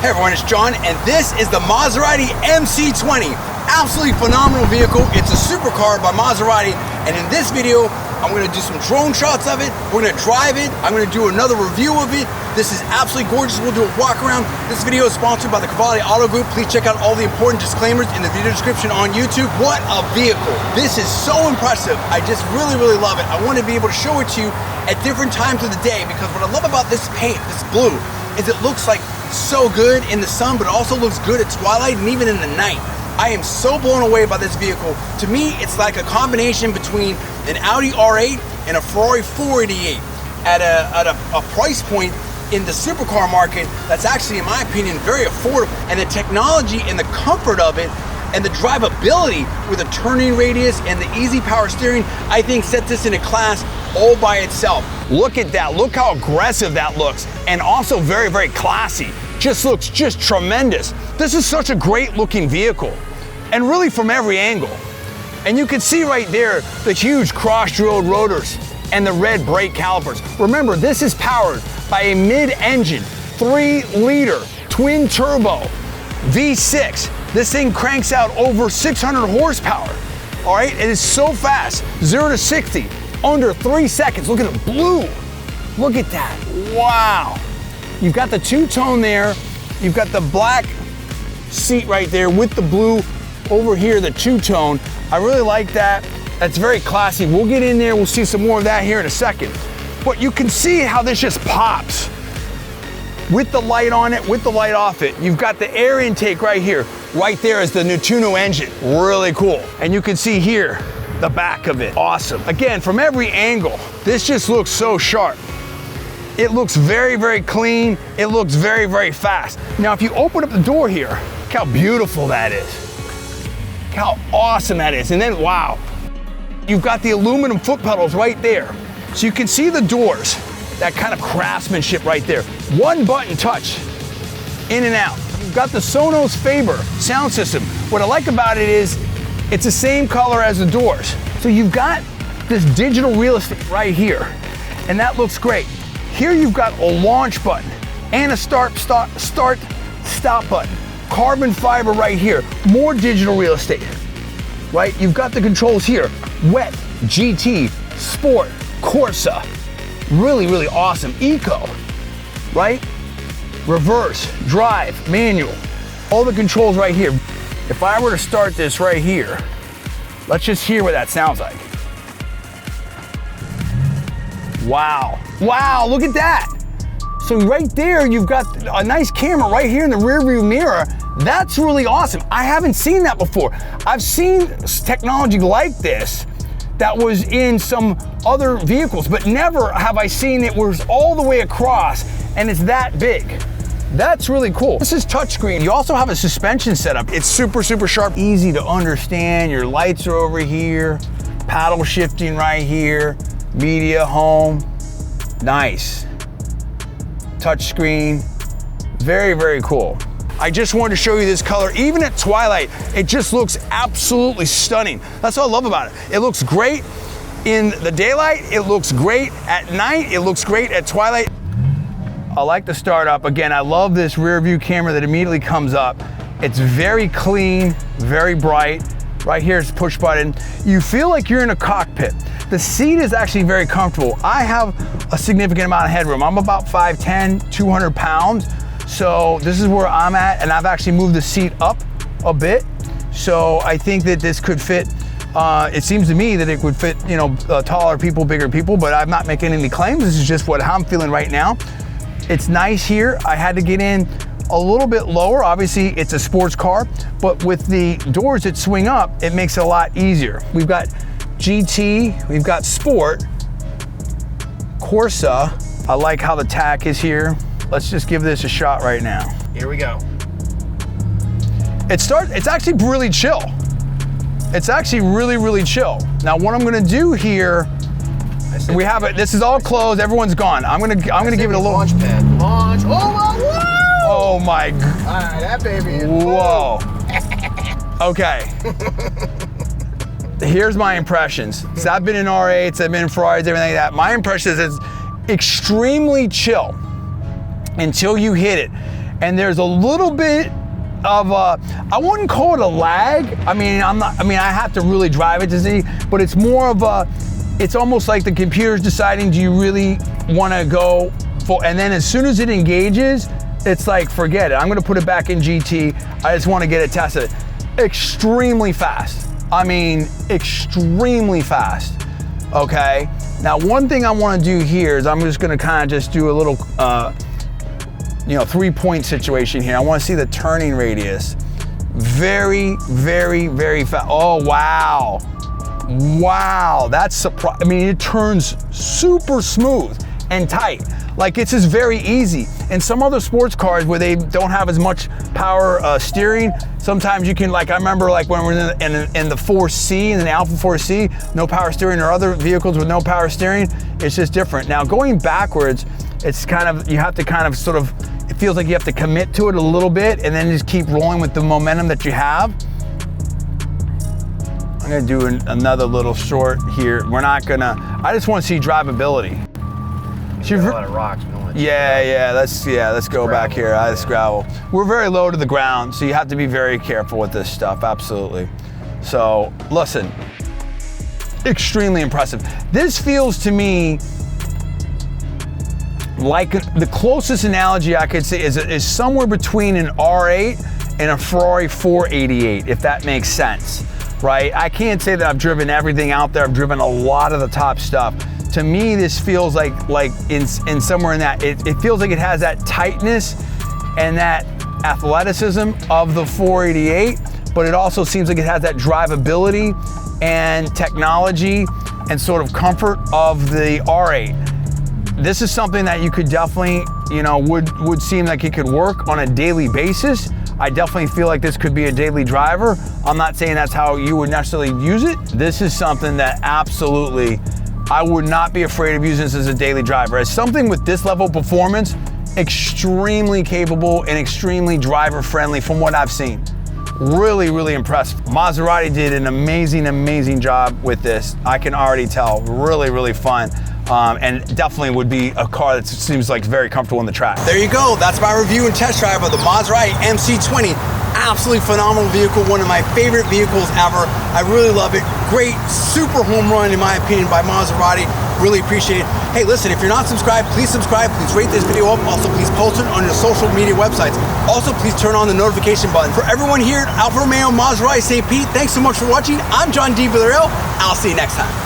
Hey everyone, it's John, and this is the Maserati MC20. Absolutely phenomenal vehicle. It's a supercar by Maserati, and in this video, I'm gonna do some drone shots of it. We're gonna drive it. I'm gonna do another review of it. This is absolutely gorgeous. We'll do a walk around. This video is sponsored by the Cavalli Auto Group. Please check out all the important disclaimers in the video description on YouTube. What a vehicle. This is so impressive. I just really love it. I want to be able to show it to you at different times of the day, because what I love about this paint, this blue, is it looks like so good in the sun, but it also looks good at twilight and even in the night. I am so blown away by this vehicle. To me, it's like a combination between an Audi R8 and a Ferrari 488 at a price point in the supercar market that's actually, in my opinion, very affordable. And the technology and the comfort of it and the drivability with a turning radius and the easy power steering, I think sets this in a class all by itself. Look at that, look how aggressive that looks, and also very classy. Just looks just tremendous. This is such a great looking vehicle, and really from every angle. And you can see right there the huge cross-drilled rotors and the red brake calipers. Remember, this is powered by a mid-engine, 3-liter, twin-turbo V6. This thing cranks out over 600 horsepower, all right? It is so fast, 0 to 60, under 3 seconds. Look at the blue, look at that, wow. You've got the two-tone there, you've got the black seat right there with the blue over here, the two-tone. I really like that, that's very classy. We'll get in there, we'll see some more of that here in a second. But you can see how this just pops with the light on it, with the light off it. You've got the air intake right here. Right there is the Neutuno engine, really cool. And you can see here, the back of it, awesome. Again, from every angle, this just looks so sharp. It looks very clean. It looks very fast. Now, if you open up the door here, look how beautiful that is. Look how awesome that is. And then, wow, you've got the aluminum foot pedals right there. So you can see the doors, that kind of craftsmanship right there. One button touch, in and out. You've got the Sonos Faber sound system. What I like about it is it's the same color as the doors. So you've got this digital real estate right here, and that looks great. Here you've got a launch button and a start stop button. Carbon fiber right here, more digital real estate, right? You've got the controls here, wet, GT, sport, Corsa, really awesome. Eco, right? Reverse, drive, manual, all the controls right here. If I were to start this right here, let's just hear what that sounds like. Wow, look at that. So right there, you've got a nice camera right here in the rear view mirror. That's really awesome. I haven't seen that before. I've seen technology like this that was in some other vehicles, but never have I seen it where it's all the way across and it's that big. That's really cool. This is touchscreen. You also have a suspension setup. It's super sharp, easy to understand. Your lights are over here, paddle shifting right here, media, home, nice. Touchscreen, very cool. I just wanted to show you this color. Even at twilight, it just looks absolutely stunning. That's what I love about it. It looks great in the daylight, it looks great at night, it looks great at twilight. I like the startup. Again, I love this rear view camera that immediately comes up. It's very clean, very bright. Right here is push button. You feel like you're in a cockpit. The seat is actually very comfortable. I have a significant amount of headroom. I'm about 5'10", 200 pounds. So this is where I'm at, and I've actually moved the seat up a bit. So I think that this could fit, it seems to me that it would fit, you know, taller people, bigger people, but I'm not making any claims. This is just what I'm feeling right now. It's nice here. I had to get in a little bit lower. Obviously it's a sports car, but with the doors that swing up, it makes it a lot easier. We've got GT, we've got Sport, Corsa. I like how the tack is here. Let's just give this a shot right now. Here we go. It's actually really chill. It's actually really chill. Now what I'm gonna do here, we have it, this is all closed, everyone's gone. I'm gonna give it a little launch pad. Launch, oh my God. All right, that baby is whoa. Okay. Here's my impressions. So I've been in R8s, I've been in Ferraris, everything like that. My impression is it's extremely chill until you hit it. and there's a little bit of a, I wouldn't call it a lag. I mean, I have to really drive it to see, but it's more of a, it's almost like the computer's deciding, do you really want to go for, and then as soon as it engages, it's like, forget it. I'm going to put it back in GT. I just want to get it tested. Extremely fast. I mean, extremely fast. Okay. Now, one thing I want to do here is I'm just going to kind of just do a little, 3-point situation here. I want to see the turning radius. Very, very, very fast. Oh, wow. Wow. That's surprising. I mean, it turns super smooth and tight. Like, it's just very easy. And some other sports cars where they don't have as much power steering, sometimes you can, like, I remember like when we're in the 4C, in the Alpha 4C, no power steering, or other vehicles with no power steering, it's just different. Now, going backwards, it's kind of, you have to kind of sort of, it feels like you have to commit to it a little bit and then just keep rolling with the momentum that you have. I'm gonna do another little short here. We're not gonna, I just wanna see drivability. A lot of rocks. Let's go back here. That's gravel. We're very low to the ground, so you have to be very careful with this stuff, absolutely. So, listen, extremely impressive. This feels to me like the closest analogy I could say is somewhere between an R8 and a Ferrari 488, if that makes sense, right? I can't say that I've driven everything out there. I've driven a lot of the top stuff. To me, this feels like in somewhere in that, it feels like it has that tightness and that athleticism of the 488, but it also seems like it has that drivability and technology and sort of comfort of the R8. This is something that you could definitely, would seem like it could work on a daily basis. I definitely feel like this could be a daily driver. I'm not saying that's how you would necessarily use it. This is something that absolutely, I would not be afraid of using this as a daily driver. As something with this level of performance, extremely capable and extremely driver friendly from what I've seen. Really, really impressed. Maserati did an amazing, amazing job with this. I can already tell. Really, really fun. And definitely would be a car that seems like very comfortable in the track. There you go. That's my review and test drive of the Maserati MC20. Absolutely phenomenal vehicle. One of my favorite vehicles ever. I really love it. Great, super home run in my opinion by Maserati. Really appreciate it. Hey, listen, if you're not subscribed, please subscribe. Please rate this video up. Also, please post it on your social media websites. Also, please turn on the notification button. For everyone here at Alfa Romeo Maserati St. Pete, thanks so much for watching. I'm John D. Villarreal. I'll see you next time.